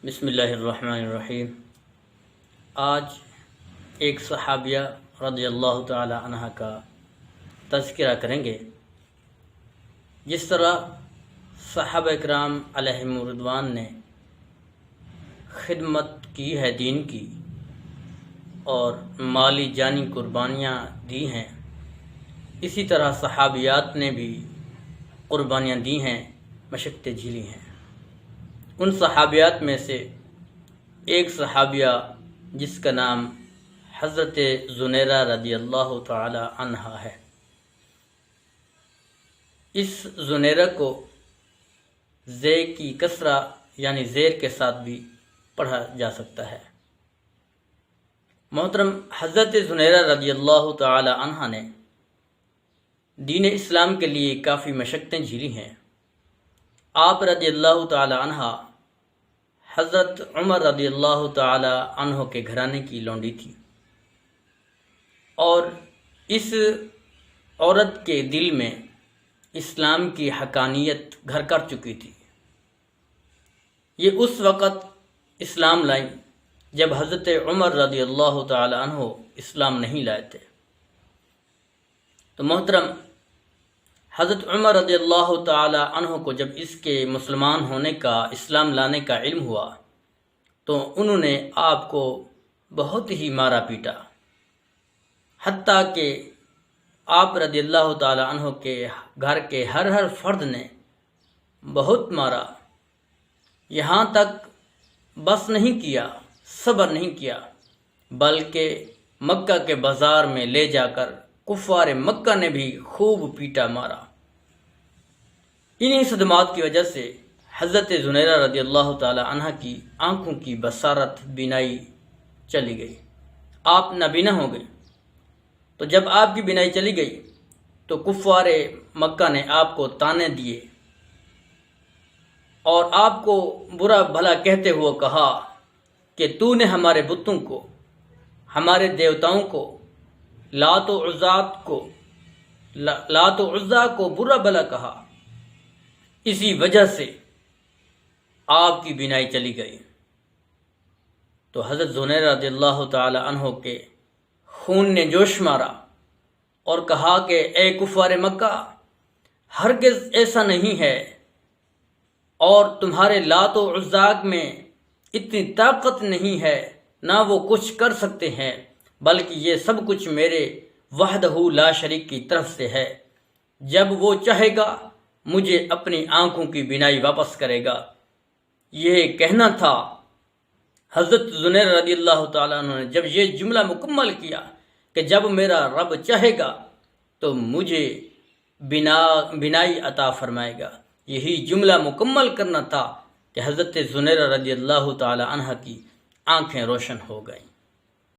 بسم اللہ الرحمن الرحیم۔ آج ایک صحابیہ رضی اللہ تعالی عنہ کا تذکرہ کریں گے۔ جس طرح صحابہ اکرام علیہم رضوان نے خدمت کی ہے دین کی اور مالی جانی قربانیاں دی ہیں، اسی طرح صحابیات نے بھی قربانیاں دی ہیں، مشقتیں جھیلی ہیں۔ ان صحابیات میں سے ایک صحابیہ جس کا نام حضرت زنیرہ رضی اللہ تعالی عنہا ہے۔ اس زنیرہ کو زے کی کسرہ یعنی زیر کے ساتھ بھی پڑھا جا سکتا ہے۔ محترم، حضرت زنیرہ رضی اللہ تعالی عنہا نے دین اسلام کے لیے کافی مشقتیں جھیلی ہیں۔ آپ رضی اللہ تعالی عنہ حضرت عمر رضی اللہ تعالی عنہ کے گھرانے کی لونڈی تھی، اور اس عورت کے دل میں اسلام کی حقانیت گھر کر چکی تھی۔ یہ اس وقت اسلام لائیں جب حضرت عمر رضی اللہ تعالی عنہ اسلام نہیں لائے تھے۔ تو محترم، حضرت عمر رضی اللہ تعالی عنہ کو جب اس کے مسلمان ہونے کا، اسلام لانے کا علم ہوا تو انہوں نے آپ کو بہت ہی مارا پیٹا، حتیٰ کہ آپ رضی اللہ تعالی عنہ کے گھر کے ہر فرد نے بہت مارا۔ یہاں تک بس نہیں کیا، صبر نہیں کیا، بلکہ مکہ کے بازار میں لے جا کر کفار مکہ نے بھی خوب پیٹا مارا۔ انہی صدمات کی وجہ سے حضرت زنیرہ رضی اللہ تعالی عنہ کی آنکھوں کی بصارت، بینائی چلی گئی، آپ نابینا ہو گئے۔ تو جب آپ کی بینائی چلی گئی تو کفار مکہ نے آپ کو تانے دیے اور آپ کو برا بھلا کہتے ہوئے کہا کہ تو نے ہمارے بتوں کو، ہمارے دیوتاؤں کو، لات و عزا کو برا بھلا کہا، اسی وجہ سے آپ کی بینائی چلی گئی۔ تو حضرت زنیرہ رضی اللہ تعالی عنہ کے خون نے جوش مارا اور کہا کہ اے کفار مکہ، ہرگز ایسا نہیں ہے، اور تمہارے لات و عزا میں اتنی طاقت نہیں ہے، نہ وہ کچھ کر سکتے ہیں، بلکہ یہ سب کچھ میرے وحدہ لا شریک کی طرف سے ہے۔ جب وہ چاہے گا مجھے اپنی آنکھوں کی بینائی واپس کرے گا۔ یہ کہنا تھا حضرت زنیرہ رضی اللہ تعالیٰ عنہ نے جب یہ جملہ مکمل کیا کہ جب میرا رب چاہے گا تو مجھے بینائی عطا فرمائے گا، یہی جملہ مکمل کرنا تھا کہ حضرت زنیرہ رضی اللہ تعالی عنہ کی آنکھیں روشن ہو گئیں۔